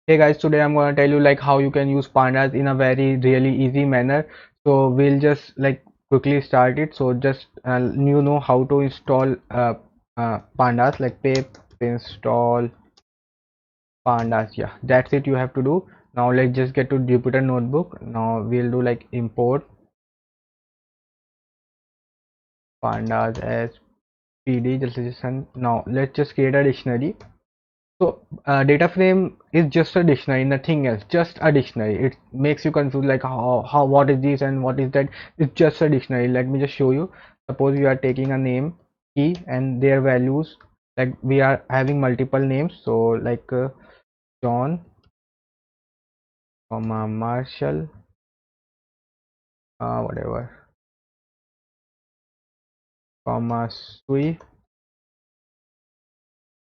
Hey guys, today I'm gonna tell you like how you can use pandas in a very really easy manner. So we'll just like quickly start it. So just you know how to install pandas, like pip install pandas. Yeah, that's it you have to do. Now let's just get to Jupyter Notebook. Now we'll do like import pandas as pd. Now let's just create a dictionary. So data frame is just a dictionary, nothing else, just a dictionary. It makes you confused like how what is this and what is that. It's just a dictionary. Let me just show you. Suppose we are taking a name key and their values, like we are having multiple names. So like John, comma Marshall, whatever, comma Sui,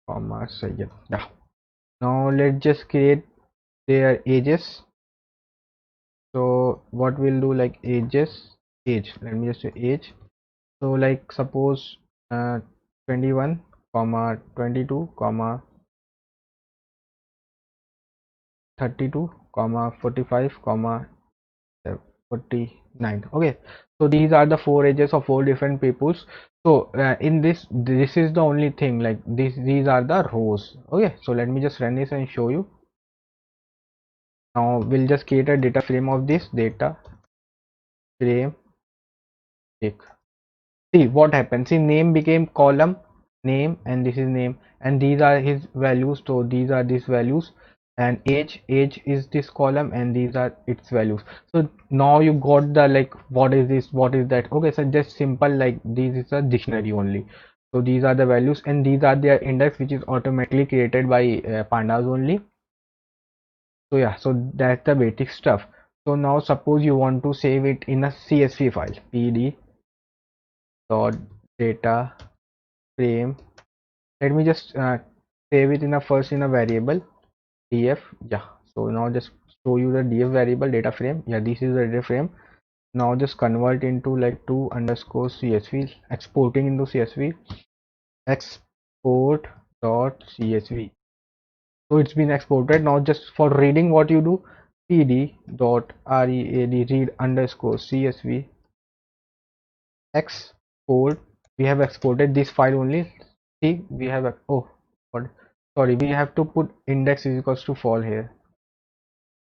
comma Sayyid. Yeah. Now let's just create their ages. So what we'll do, like age, let me just say age. So like suppose 21 comma 22 comma 32 comma 45 comma 49. Okay, so these are the four ages of four different peoples. So in this is the only thing, like these are the rows. Okay, so let me just run this and show you. Now we'll just create a data frame of this data frame. See what happens. See, name became column name, and this is name, and these are his values. So these are these values, and age is this column, and these are its values. So now you got the like what is this, what is that. Okay, so just simple, like this is a dictionary only. So these are the values, and these are their index, which is automatically created by pandas only. So yeah, so that's the basic stuff. So now suppose you want to save it in a CSV file, pd dot data frame. Let me just save it in a first in a variable df. Yeah, so now just show you the df variable data frame. Yeah, this is the data frame. Now just convert into like to underscore csv, exporting into csv, export dot csv. So it's been exported. Now just for reading, what you do, pd dot read underscore csv export. We have exported this file only. See, we have oh what, sorry, we have to put index is equals to fall here,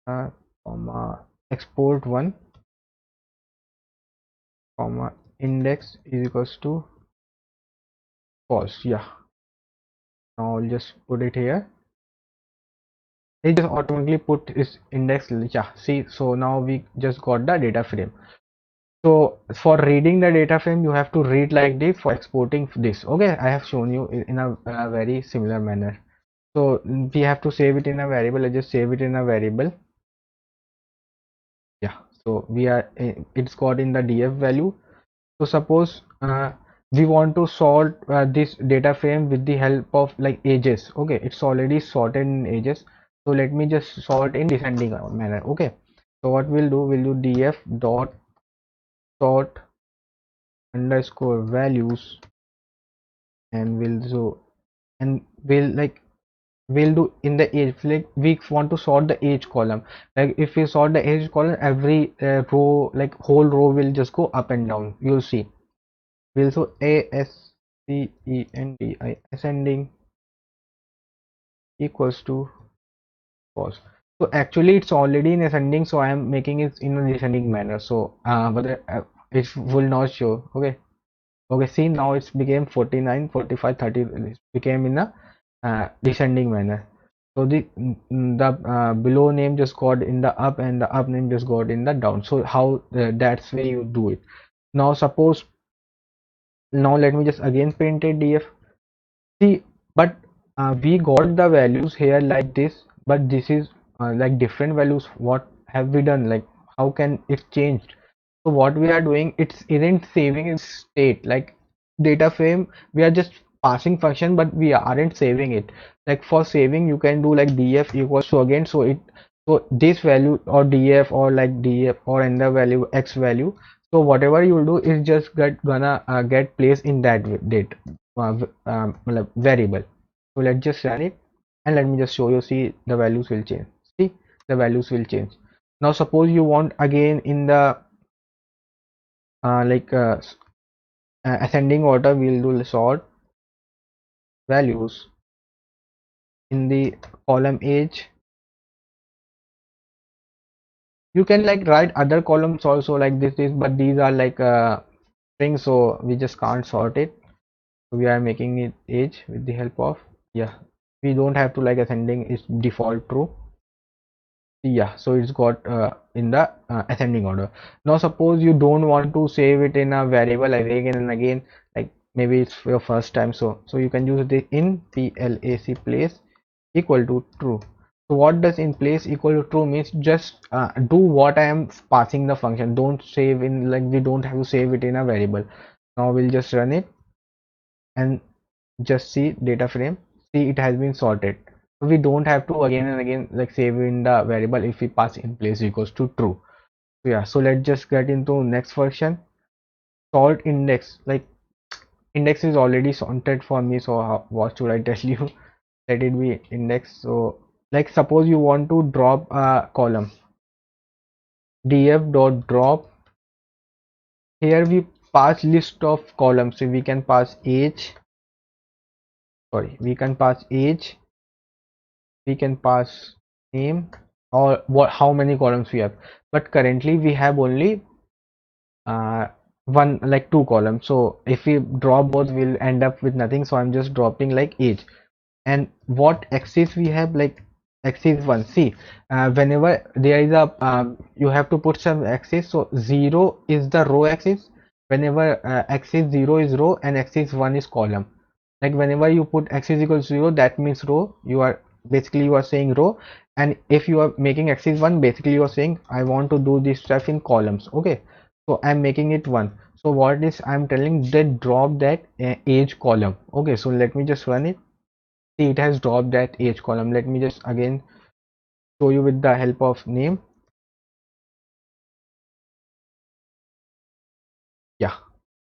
comma export one, comma index is equals to false. Yeah, now I'll just put it here. It just automatically put its index. Yeah, see, so now we just got the data frame. So for reading the data frame, you have to read like this. For exporting this, okay, I have shown you in a very similar manner. So we have to save it in a variable. I just save it in a variable. Yeah, so we are it's got in the df value. So suppose we want to sort this data frame with the help of like ages. Okay, it's already sorted in ages. So let me just sort in descending manner. Okay, so what we'll do, df dot sort underscore values, and we'll do in the age, like we want to sort the age column. Like if we sort the age column, every row, like whole row will just go up and down. You'll see. We'll so ascendi ascending equals to false. So actually it's already in ascending, so I am making it in a descending manner. So but it will not show. Okay, okay, see, now it's became 49, 45, 30. It became in a descending manner. So the below name just got in the up, and the up name just got in the down. So how that's way you do it. Now suppose, now let me just again print it df. See, but we got the values here like this, but this is like different values. What have we done? Like how can it changed? So what we are doing, it's isn't saving its state. Like data frame, we are just passing function, but we aren't saving it. Like for saving, you can do like df equals to again. So it, so this value or df or like df or another value x value. So whatever you do is just gonna get placed in that date variable. So let's just run it. and let me just show you. See, the values will change. See, the values will change. Now suppose you want again in the like ascending order, we'll do sort values in the column age. You can like write other columns also like this, but these are like strings, so we just can't sort it. So we are making it age with the help of, yeah, we don't have to like ascending is default true. Yeah, so it's got in the ascending order. Now suppose you don't want to save it in a variable again and again, like maybe it's your first time, so you can use the in place place equal to true. So what does in place equal to true means? Just do what I am passing the function. Don't save in, like we don't have to save it in a variable. Now we'll just run it and just see data frame. See, it has been sorted. So we don't have to again and again like save in the variable if we pass in place equals to true. So yeah, so let's just get into next function. Sort index. Like index is already sorted for me, so what should I tell you? Let it be index. So like suppose you want to drop a column, df dot drop. Here we pass list of columns, so we can pass age, sorry, we can pass age, we can pass name, or what, how many columns we have. But currently we have only uh, one, like two columns, so if we drop both we'll end up with nothing, so I'm just dropping like age. And what axis we have, like axis 1. See, whenever there is a you have to put some axis, so 0 is the row axis. Whenever axis 0 is row and axis 1 is column, like whenever you put axis equals 0, that means row, you are basically you are saying row. And if you are making axis 1, basically you are saying I want to do this stuff in columns. Okay, so I'm making it 1. So what is I'm telling, that drop that age column. Okay, so let me just run it. See, it has dropped that age column. Let me just again show you with the help of name. Yeah,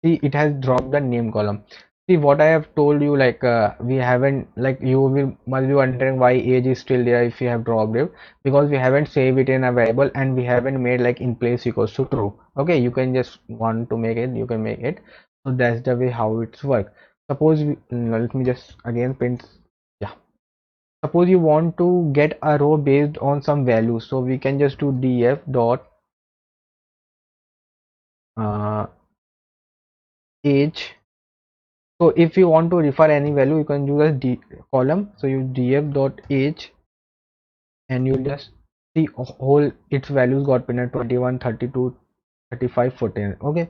see, it has dropped the name column. See what I have told you, like we haven't, like you will must be wondering why age is still there if you have dropped it, because we haven't saved it in a variable and we haven't made like in place equals to true. Okay, you can just want to make it, you can make it. So that's the way how it's work. Suppose let me just again print. Yeah, suppose you want to get a row based on some value, so we can just do df dot uh, age. So if you want to refer any value, you can use a column, so you df dot age and you just see whole its values got printed 21, 32, 35, 14. Okay,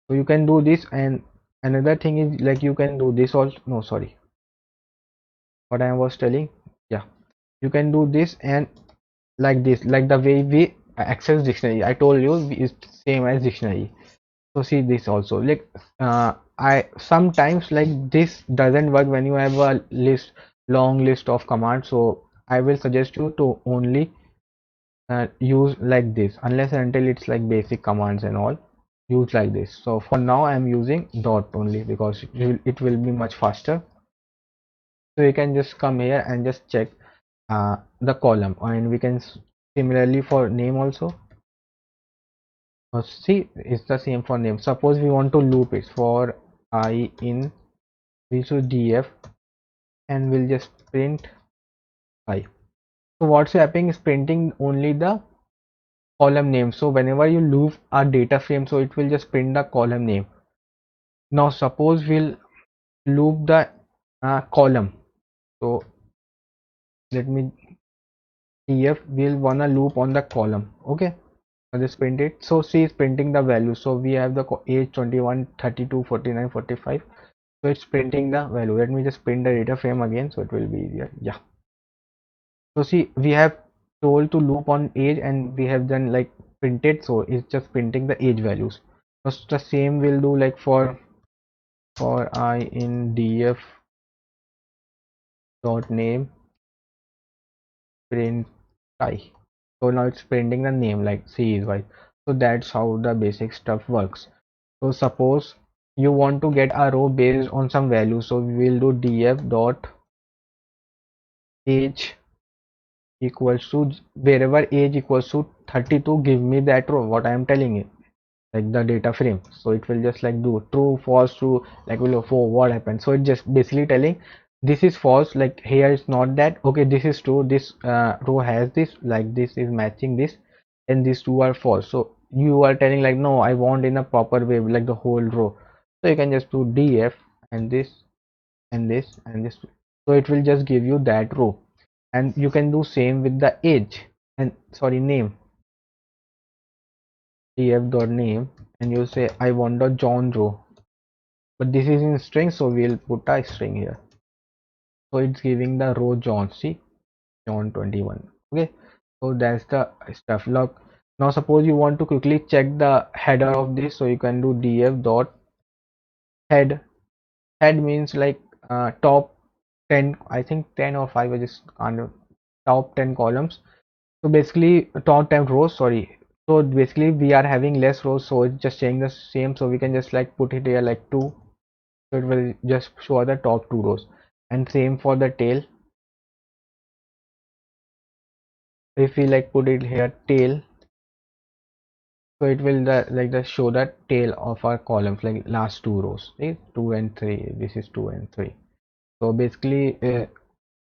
so you can do this. And another thing is like you can do this also. No, sorry, what I was telling. Yeah, you can do this and like this, like the way we access dictionary. I told you is same as dictionary. So see this also, like I sometimes like this doesn't work when you have a long list of commands. So I will suggest you to only use like this, unless and until it's like basic commands and all, use like this. So for now I'm using dot only because it will be much faster. So you can just come here and just check the column, and we can similarly for name also. See, it's the same for name. Suppose we want to loop it for I in, we should df and we'll just print I. So what's happening is printing only the column name. So whenever you loop a data frame, so it will just print the column name. Now suppose we'll loop the column. So let me df, we'll wanna loop on the column. Okay, I'll just print it. So see, it's printing the value. So we have the age 21, 32, 49, 45. So it's printing the value. Let me just print the data frame again so it will be easier. Yeah, so see, we have told to loop on age and we have done like printed, so it's just printing the age values. So the same will do like for I in df dot name print I. So now it's printing the name like C is wise. So that's how the basic stuff works. So suppose you want to get a row based on some value, so we will do df dot age equals to, wherever age equals to 32, give me that row what I am telling it, like the data frame. So it will just like do true, false, true, like will for what happened. So it just basically telling this is false, like here is not that, okay, this is true, this row has this, like this is matching this, and these two are false. So you are telling like no, I want in a proper way, like the whole row. So you can just do df and this and this and this, so it will just give you that row. And you can do same with the age and sorry name, df dot name, and you say I want the John row, but this is in string, so we'll put a string here. So it's giving the row John, see, John 21. Okay, so that's the stuff. Look, now suppose you want to quickly check the header of this, so you can do df dot head. Head means like top 10, I think 10 or 5, I just can't, top 10 columns. So basically top 10 rows, sorry. So basically we are having less rows, so it's just saying the same, so we can just like put it here like 2, so it will just show the top 2 rows. And same for the tail, if we like put it here tail, so it will show the tail of our columns, like last 2 rows, right? 2 and 3, this is 2 and 3. So basically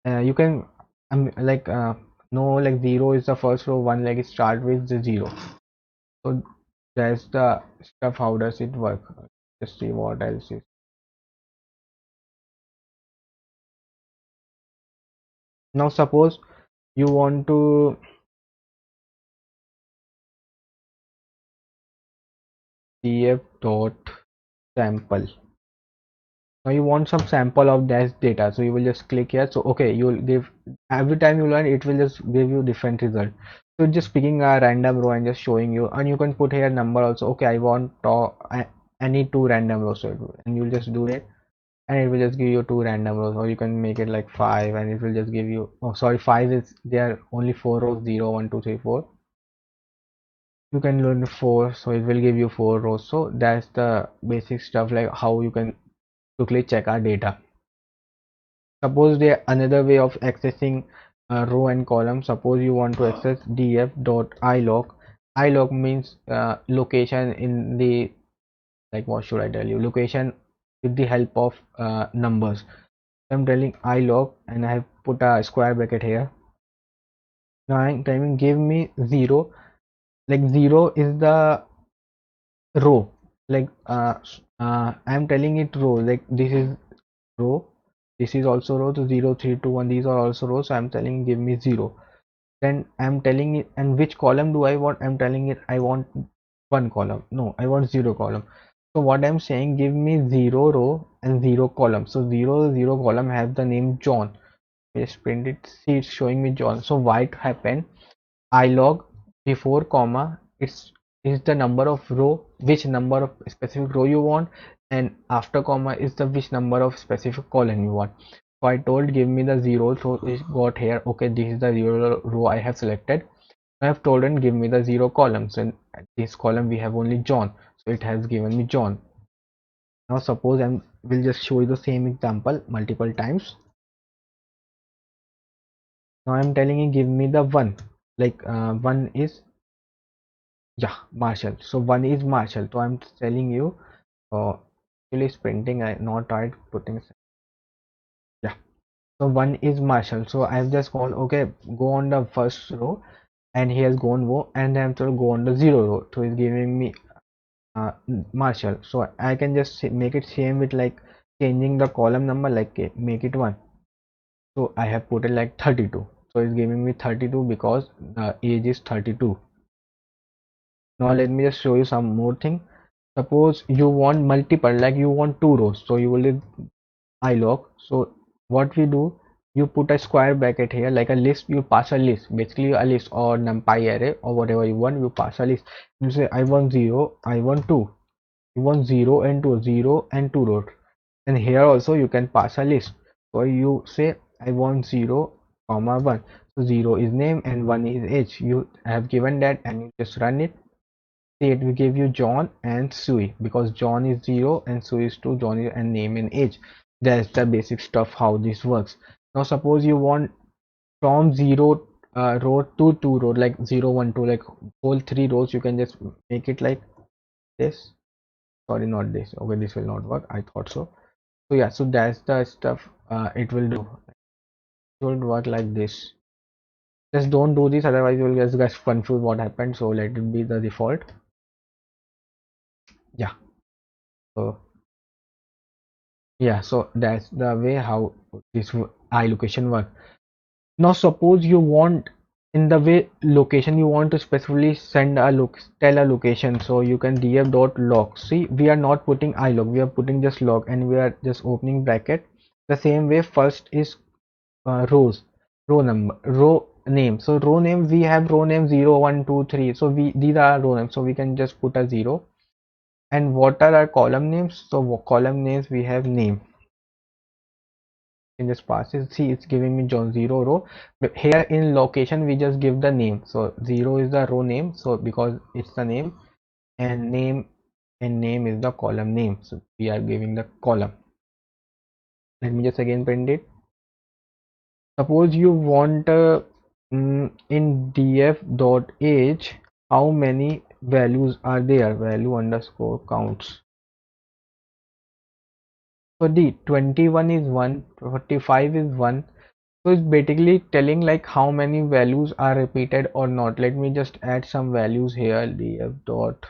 you can no, like 0 is the first row, 1 like it start with the 0. So that's the stuff. How does it work? Just see what else is. Now suppose you want to df dot sample. Now you want some sample of that data, so you will just click here. So okay, you will give, every time you learn it will just give you different result. So just picking a random row and just showing you, and you can put here number also. Okay, I want any 2 random rows, and you'll just do it, and it will just give you 2 random rows, or you can make it like 5, and it will just give you, oh sorry, 5 is there, only 4 rows, 0 1 2 3 4. You can learn 4, so it will give you 4 rows. So that's the basic stuff, like how you can quickly check our data. Suppose there another way of accessing row and column. Suppose you want to access df.ilog. Ilog means location in the, like what should I tell you, location with the help of numbers. I'm telling ilog, and I have put a square bracket here. Now I'm telling give me 0, like 0 is the row, like I'm telling it row, like this is row, this is also row, so 0 3 2 1, these are also rows, so I'm telling give me 0. Then I'm telling it, and which column do I want, I'm telling it I want 1 column, no, I want 0 column. So what I'm saying, give me 0 row and 0 column. So 0 column have the name John. Just print it, see it's showing me John. So why it happened, ilog before comma, it's is the number of row, which number of specific row you want, and after comma is the which number of specific column you want. So I told give me the 0, so it got here, okay, this is the 0 row I have selected. I have told and give me the 0 columns, and this column we have only John, so it has given me John. Now suppose I will just show you the same example multiple times. Now I'm telling you give me the 1, like 1 is, yeah, Marshall. So 1 is Marshall, so I'm telling you actually it's printing, I not right putting, yeah. So 1 is Marshall, so I've just gone, okay, go on the first row, and he has gone row, and I'm to go on the 0 row, so it's giving me Marshall. So I can just make it same with like changing the column number, like make it 1. So I have put it like 32, so it's giving me 32 because the age is 32. Now let me just show you some more thing. Suppose you want multiple, like you want 2 rows, so you will leave ilog. So what we do, you put a square bracket here, like a list, you pass a list, basically a list or numpy array or whatever you want, you pass a list. You say I want 0, I want 2, you want 0 and 2, 0 and 2 rows. And here also you can pass a list, so you say I want 0 comma 1. So 0 is name and 1 is age, you have given that, and you just run it. See, it will give you John and Sui, because John is 0 and Sui is 2, John is and name and age. That's the basic stuff how this works. Now suppose you want from zero row to two row, like 0 1 2, like whole three rows you can just make it like this. Sorry, not this. Okay, this will not work, I thought so. So yeah, so that's the stuff it will do. It will work like this. Just don't do this, otherwise you'll just get confused what happened. So let it be the default. Yeah, so yeah, so that's the way how this eye location work. Now suppose you want, in the way location, you want to specifically send a look, tell a location, so you can df.log. See, we are not putting ilog, we are putting just log, and we are just opening bracket. The same way, first is rows, row number, row name. So row name, we have row name 0 1 2 3, so we, these are row names, so we can just put a 0. And what are our column names? So column names, we have name. In this passes, see, it's giving me John 0 row, but here in location we just give the name. So 0 is the row name, so because it's the name, and name is the column name, so we are giving the column. Let me just again print it. Suppose you want in df.age, how many values are there, value underscore counts. So the 21 is 1, 45 is 1. So it's basically telling like how many values are repeated or not. Let me just add some values here. Df dot.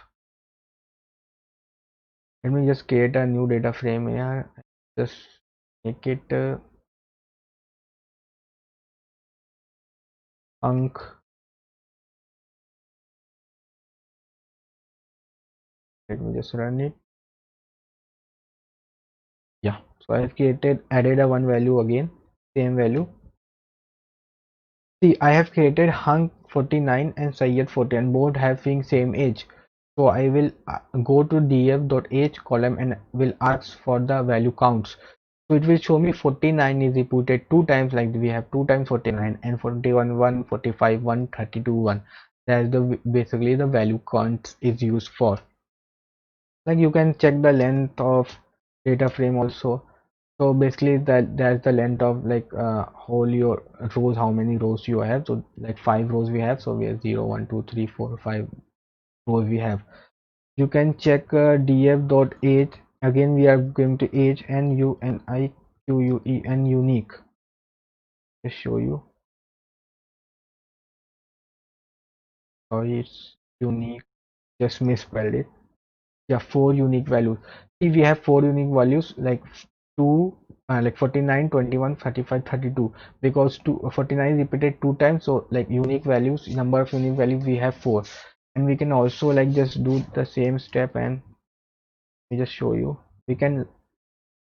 Let me just create a new data frame here. Just make it Ank. Let me just run it. Yeah. So I have added a one value again. Same value. See, I have created Hunk 49 and Syed 40, and both having same age. So I will go to df.age column and will ask for the value counts. So it will show me 49 is repeated two times, like we have 2 times 49, and 41 1, 45 1, 32 1. That's the basically the value count is used for. Like you can check the length of data frame also. So basically that's the length of like whole your rows, how many rows you have. So like 5 rows we have, so we have 0 1 2 3 4 5 rows we have. You can check df.age. Again we are going to age and unique and unique. Just show you. Sorry, it's unique, just misspelled it. Yeah, 4 unique values. See, we have 4 unique values, like 2 like 49 21 35 32, because 49 is repeated two times, so like unique values, number of unique values we have 4. And we can also like just do the same step, and we just show you. We can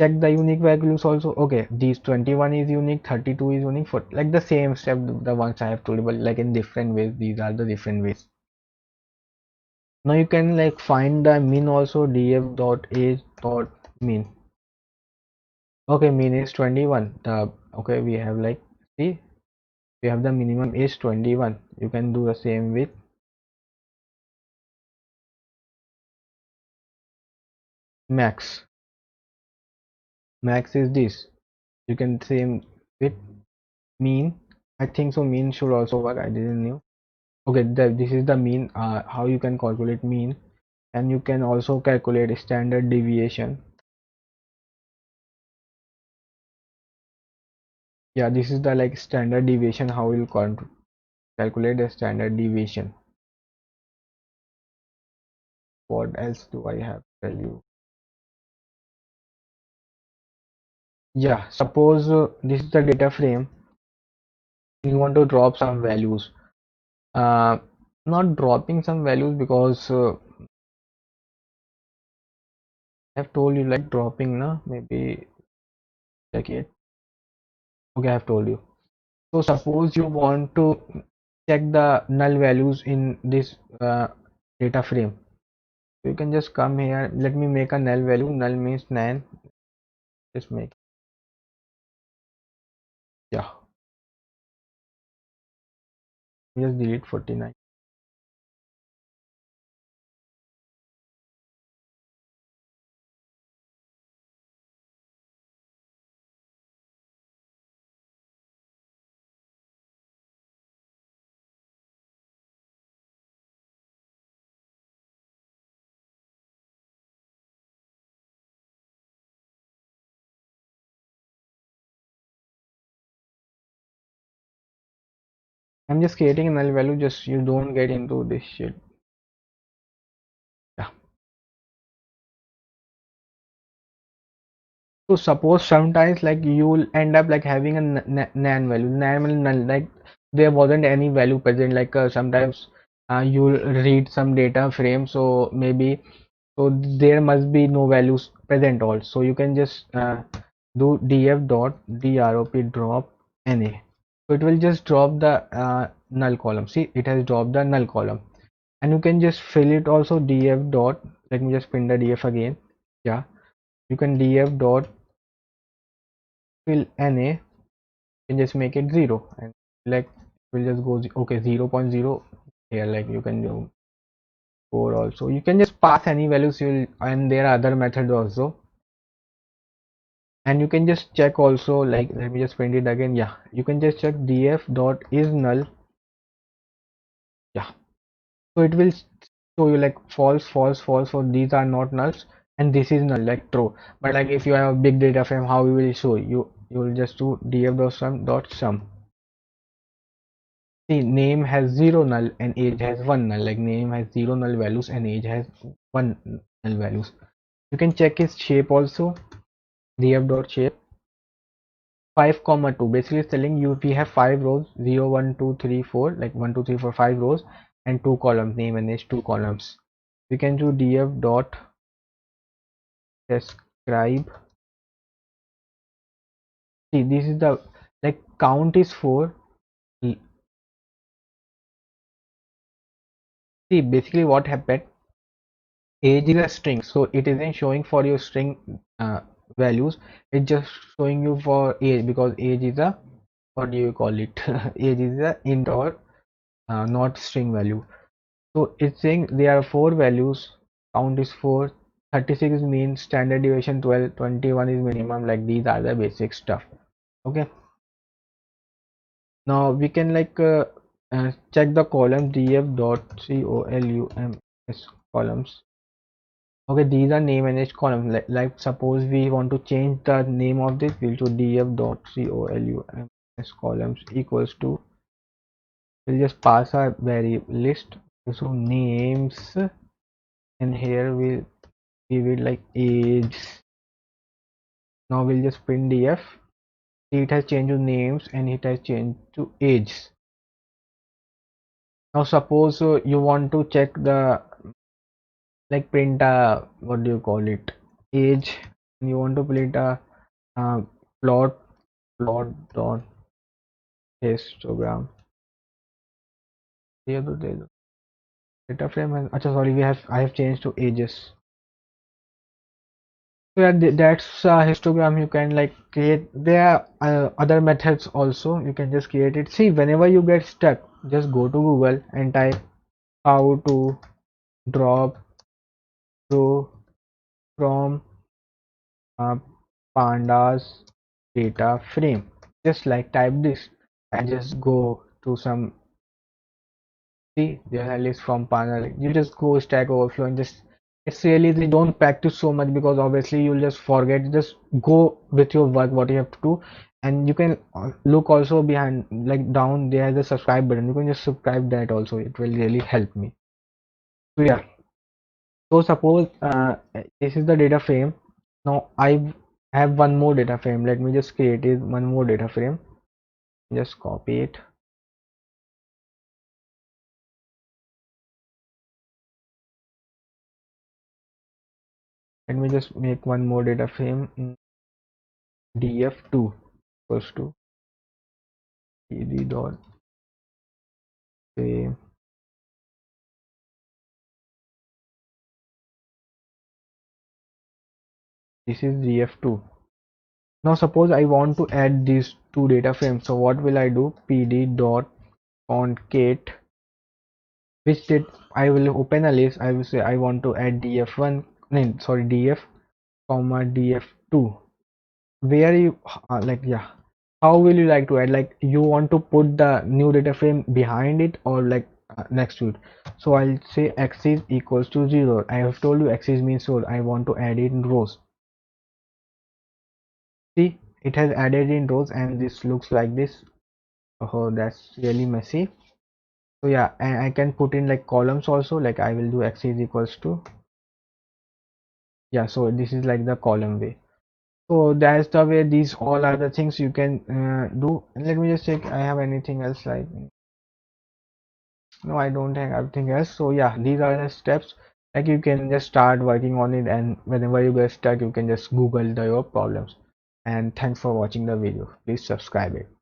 check the unique values also. Okay, these 21 is unique, 32 is unique, for like the same step, the ones I have told you, but like in different ways. These are the different ways. Now you can like find the mean also, df.age.mean. Okay, mean is 21. The okay, we have like, see, we have the minimum is 21. You can do the same with max. Max is this. You can same with mean. I think so. Mean should also work. I didn't know. Okay, this is the mean. How you can calculate mean, and you can also calculate standard deviation. Yeah, this is the like standard deviation. How you calculate the standard deviation. What else do I have to tell you? Yeah, suppose this is the data frame. You want to drop some values. Uh, Not dropping some values, because I've told you like dropping, na, maybe check it. Okay, I've told you. So suppose you want to check the null values in this data frame. So you can just come here. Let me make a null value. Null means none. Just make, yeah. Just delete 49. I'm just creating a null value, just you don't get into this shit. Yeah. So suppose sometimes like you'll end up like having a nan value, nan value null, like there wasn't any value present. Like sometimes you'll read some data frame, so maybe so there must be no values present also. So you can just do df dot drop na. So it will just drop the null column. See, it has dropped the null column, and you can just fill it also df dot. Let me just print the df again. Yeah, you can df dot fill na, can just make it 0, and like we'll just go okay 0 0.0 here. Like you can do 4 also, you can just pass any values you'll, and there are other methods also. And you can just check also, like let me just print it again. Yeah, you can just check df dot is null. Yeah, so it will show you like false false false, so these are not nulls, and this is null like true. But like if you have a big data frame, how we will show you, you will just do df dot sum. See, name has 0 null and age has 1 null. Like name has 0 null values and age has 1 null values. You can check its shape also. df dot shape 5 comma 2, basically it's telling you we have 5 rows, 0 1 2 3 4, like 1 2 3 4 5 rows, and 2 columns, name and age, 2 columns. We can do df dot describe. See, this is the, like count is 4. See, basically what happened, age is a string, so it isn't showing for your string values, it's just showing you for age, because age is a, what do you call it, age is a int or not string value. So it's saying there are 4 values, count is 4, 36 is mean, standard deviation 12, 21 is minimum. Like these are the basic stuff. Okay, now we can like check the column df dot columns columns. Okay, these are name and age columns. Like suppose we want to change the name of this, we'll do df dot columns equals to, we'll just pass a variable list, so names, and here we'll give it like age. Now we'll just print df. See, it has changed to names and it has changed to age. Now suppose you want to check the, like print a, what do you call it, age, and you want to print a uh, plot dot histogram. Here the data frame has, अच्छा sorry, we have, I have changed to ages. So yeah, that's a histogram. You can like create, there are other methods also, you can just create it. See, whenever you get stuck, just go to Google and type how to drop row from uh, pandas data frame. Just like type this and just go to some, see there's a list from panda. You just go Stack Overflow and just, it's really, they don't practice so much because obviously you'll just forget. Just go with your work what you have to do, and you can look also behind, like down there is a subscribe button, you can just subscribe that also, it will really help me. So yeah, so suppose this is the data frame. Now I have one more data frame, let me just create it, one more data frame, just copy it. Let me just make one more data frame, df2 equals to pd dot frame. This is df2. Now suppose I want to add these two data frames, so what will I do, pd dot concat, which did, I will open a list, I will say I want to add df1, no, sorry, df comma df2. Where you like, yeah, how will you like to add, like you want to put the new data frame behind it or like next to it. So I'll say axis equals to 0. I have told you axis means row, I want to add it in rows. See, it has added in rows and this looks like this. Oh, that's really messy. So yeah, and I can put in like columns also, like I will do x is equals to, yeah, so this is like the column way. So that's the way, these all are the things you can do. Let me just check I have anything else, like no, I don't have anything else. So yeah, these are the steps, like you can just start working on it, and whenever you get stuck you can just google your problems. And thanks for watching the video, please subscribe it.